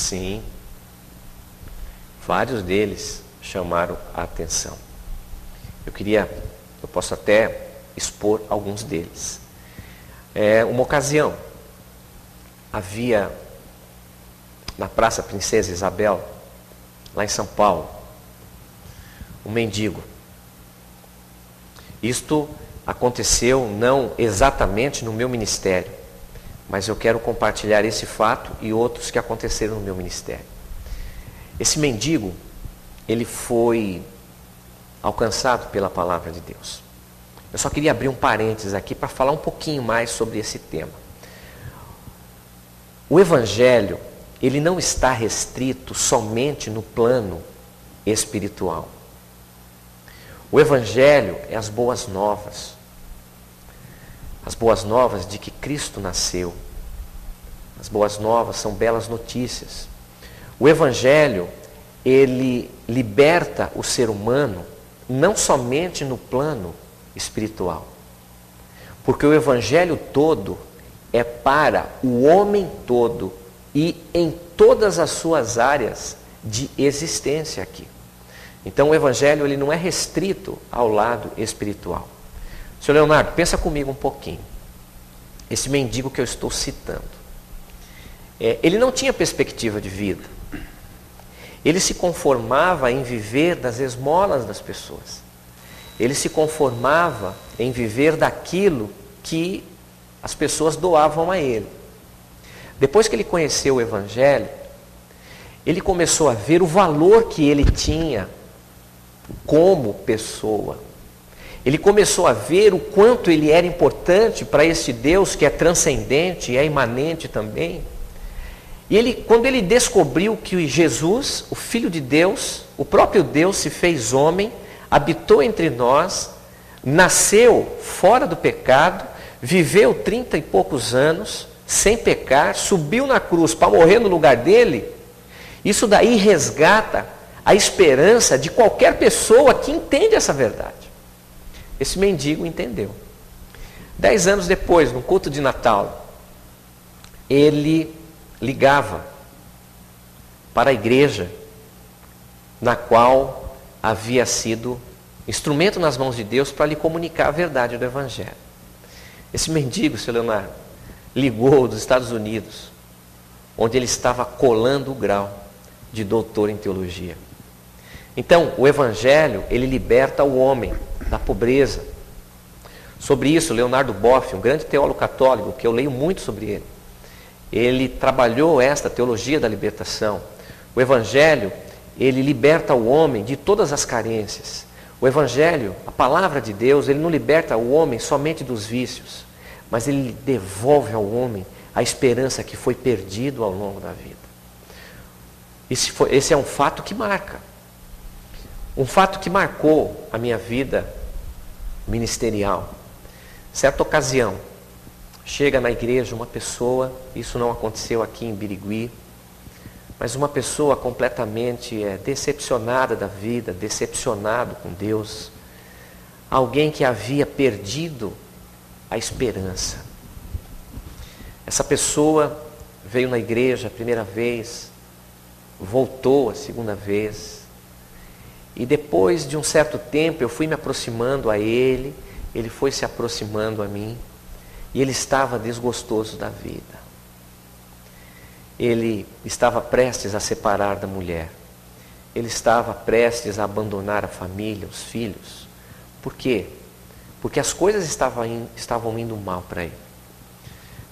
Sim. Vários deles chamaram a atenção. Eu posso até expor alguns deles. Uma ocasião, havia na Praça Princesa Isabel, lá em São Paulo, um mendigo. Isto aconteceu não exatamente no meu ministério, mas eu quero compartilhar esse fato e outros que aconteceram no meu ministério. Esse mendigo, ele foi alcançado pela palavra de Deus. Eu só queria abrir um parênteses aqui para falar um pouquinho mais sobre esse tema. O Evangelho, ele não está restrito somente no plano espiritual. O Evangelho é as boas novas. As boas novas de que Cristo nasceu. As boas novas são belas notícias. O Evangelho, ele liberta o ser humano não somente no plano espiritual. Porque o Evangelho todo é para o homem todo e em todas as suas áreas de existência aqui. Então o Evangelho ele não é restrito ao lado espiritual. Senhor Leonardo, pensa comigo um pouquinho. Esse mendigo que eu estou citando, ele não tinha perspectiva de vida. Ele se conformava em viver das esmolas das pessoas. Ele se conformava em viver daquilo que as pessoas doavam a ele. Depois que ele conheceu o Evangelho, ele começou a ver o valor que ele tinha como pessoa. Ele começou a ver o quanto ele era importante para esse Deus que é transcendente e é imanente também. E quando ele descobriu que Jesus, o Filho de Deus, o próprio Deus se fez homem, habitou entre nós, nasceu fora do pecado, viveu 30 e poucos anos, sem pecar, subiu na cruz para morrer no lugar dele, isso daí resgata a esperança de qualquer pessoa que entende essa verdade. Esse mendigo entendeu. 10 anos depois, no culto de Natal, ele ligava para a igreja na qual havia sido instrumento nas mãos de Deus para lhe comunicar a verdade do Evangelho. Esse mendigo, seu Leonardo, ligou dos Estados Unidos, onde ele estava colando o grau de doutor em teologia. Então, o Evangelho, ele liberta o homem da pobreza. Sobre isso, Leonardo Boff, um grande teólogo católico, que eu leio muito sobre ele, ele trabalhou esta teologia da libertação. O Evangelho, ele liberta o homem de todas as carências. O Evangelho, a palavra de Deus, ele não liberta o homem somente dos vícios, mas ele devolve ao homem a esperança que foi perdido ao longo da vida. Esse é um fato que marca. Um fato que marcou a minha vida ministerial. Certa ocasião, chega na igreja uma pessoa, isso não aconteceu aqui em Birigui, mas uma pessoa completamente decepcionada da vida, decepcionado com Deus. Alguém que havia perdido a esperança. Essa pessoa veio na igreja a primeira vez, voltou a segunda vez, e depois de um certo tempo eu fui me aproximando a ele, ele foi se aproximando a mim, e ele estava desgostoso da vida. Ele estava prestes a separar da mulher, ele estava prestes a abandonar a família, os filhos. Por quê? Porque as coisas estavam indo mal para ele.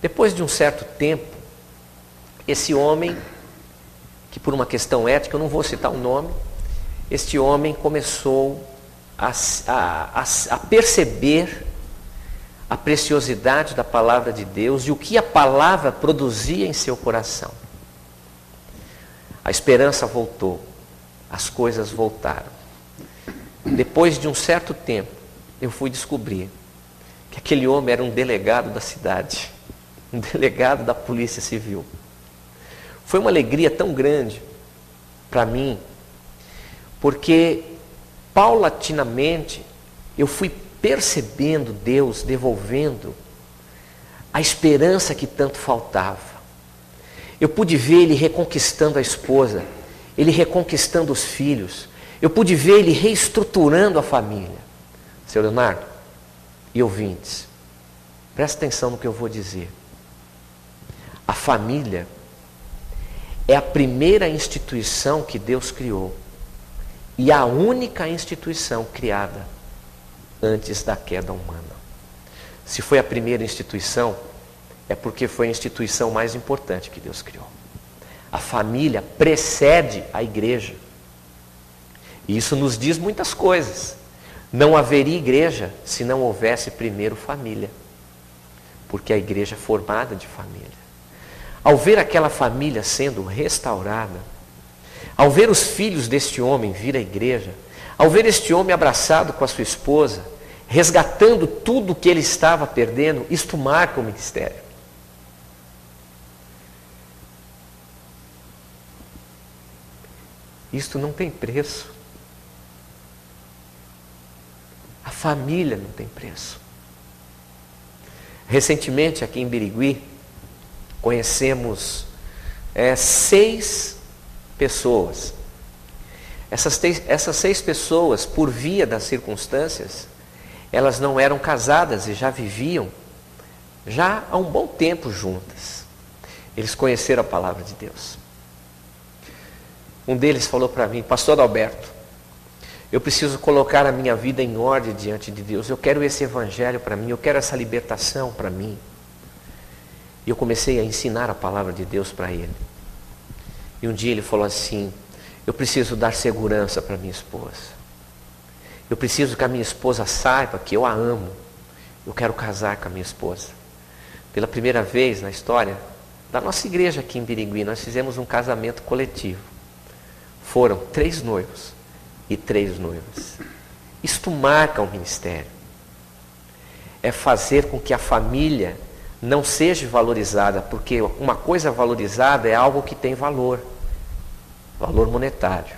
Depois de um certo tempo, esse homem, que por uma questão ética, eu não vou citar o nome, este homem começou a perceber a preciosidade da palavra de Deus e o que a palavra produzia em seu coração. A esperança voltou, as coisas voltaram. Depois de um certo tempo, eu fui descobrir que aquele homem era um delegado da cidade, um delegado da Polícia Civil. Foi uma alegria tão grande para mim, porque paulatinamente eu fui percebendo Deus devolvendo a esperança que tanto faltava. Eu pude ver ele reconquistando a esposa, ele reconquistando os filhos. Eu pude ver ele reestruturando a família. Seu Leonardo e ouvintes, presta atenção no que eu vou dizer. A família é a primeira instituição que Deus criou e a única instituição criada antes da queda humana. Se foi a primeira instituição, é porque foi a instituição mais importante que Deus criou. A família precede a igreja. E isso nos diz muitas coisas. Não haveria igreja se não houvesse primeiro família. Porque a igreja é formada de família. Ao ver aquela família sendo restaurada, ao ver os filhos deste homem vir à igreja, ao ver este homem abraçado com a sua esposa, resgatando tudo que ele estava perdendo, isto marca o ministério. Isto não tem preço. A família não tem preço. Recentemente, aqui em Birigui, conhecemos 6 pessoas. Essas 6 pessoas, por via das circunstâncias, elas não eram casadas e já viviam já há um bom tempo juntas. Eles conheceram a palavra de Deus. Um deles falou para mim: Pastor Alberto, eu preciso colocar a minha vida em ordem diante de Deus. Eu quero esse evangelho para mim, eu quero essa libertação para mim. E eu comecei a ensinar a palavra de Deus para ele. E um dia ele falou assim: eu preciso dar segurança para minha esposa. Eu preciso que a minha esposa saiba que eu a amo. Eu quero casar com a minha esposa. Pela primeira vez na história da nossa igreja aqui em Birigui, nós fizemos um casamento coletivo. Foram 3 noivos e 3 noivas. Isto marca o ministério. É fazer com que a família não seja valorizada, porque uma coisa valorizada é algo que tem valor, valor monetário.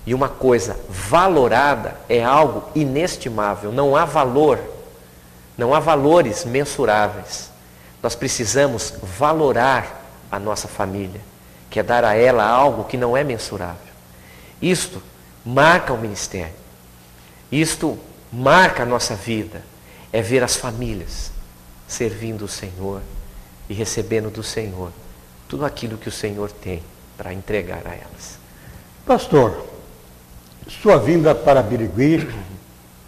E uma coisa valorada é algo inestimável, não há valor, não há valores mensuráveis. Nós precisamos valorar a nossa família, que é dar a ela algo que não é mensurável. Isto marca o ministério, isto marca a nossa vida, é ver as famílias servindo o Senhor e recebendo do Senhor tudo aquilo que o Senhor tem para entregar a elas. Pastor, sua vinda para Birigui,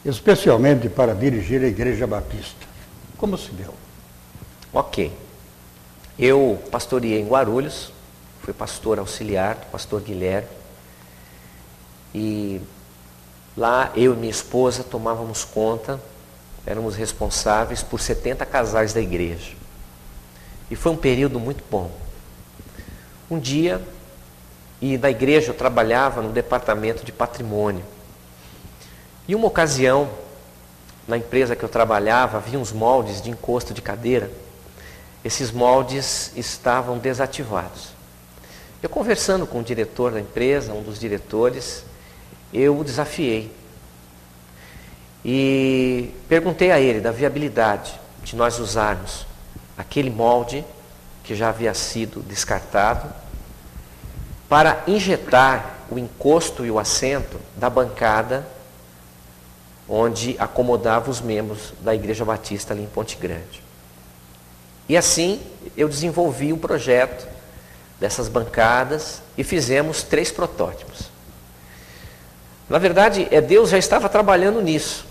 especialmente para dirigir a Igreja Batista, como se deu? Ok. Eu pastoreei em Guarulhos, fui pastor auxiliar do pastor Guilherme, e lá eu e minha esposa tomávamos conta, éramos responsáveis por 70 casais da igreja. E foi um período muito bom. Um dia, e na igreja eu trabalhava no departamento de patrimônio. E uma ocasião, na empresa que eu trabalhava, havia uns moldes de encosto de cadeira. Esses moldes estavam desativados. Eu conversando com o diretor da empresa, um dos diretores, eu o desafiei. E perguntei a ele da viabilidade de nós usarmos aquele molde que já havia sido descartado para injetar o encosto e o assento da bancada onde acomodava os membros da Igreja Batista ali em Ponte Grande. E assim eu desenvolvi um projeto dessas bancadas e fizemos 3 protótipos. Na verdade, Deus já estava trabalhando nisso.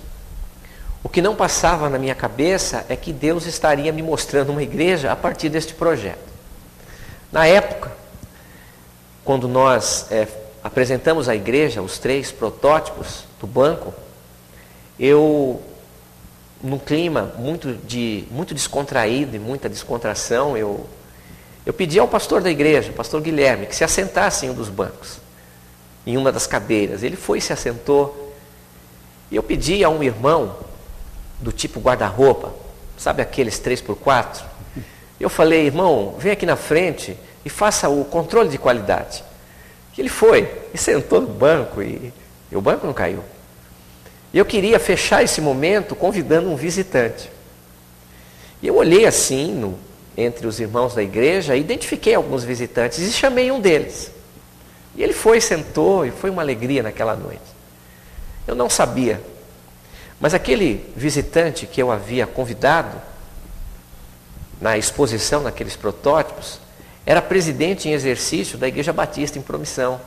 O que não passava na minha cabeça é que Deus estaria me mostrando uma igreja a partir deste projeto. Na época, quando nós apresentamos à igreja os 3 protótipos do banco, eu, num clima muito descontraído e muita descontração, eu pedi ao pastor da igreja, o pastor Guilherme, que se assentasse em um dos bancos, em uma das cadeiras. Ele foi e se assentou. E eu pedi a um irmão, do tipo guarda-roupa, sabe aqueles 3x4? Eu falei: irmão, vem aqui na frente e faça o controle de qualidade. E ele foi e sentou no banco e o banco não caiu. E eu queria fechar esse momento convidando um visitante. E eu olhei assim entre os irmãos da igreja, identifiquei alguns visitantes e chamei um deles. E ele foi, sentou, e foi uma alegria naquela noite. Eu não sabia, mas aquele visitante que eu havia convidado na exposição naqueles protótipos era presidente em exercício da Igreja Batista em Promissão.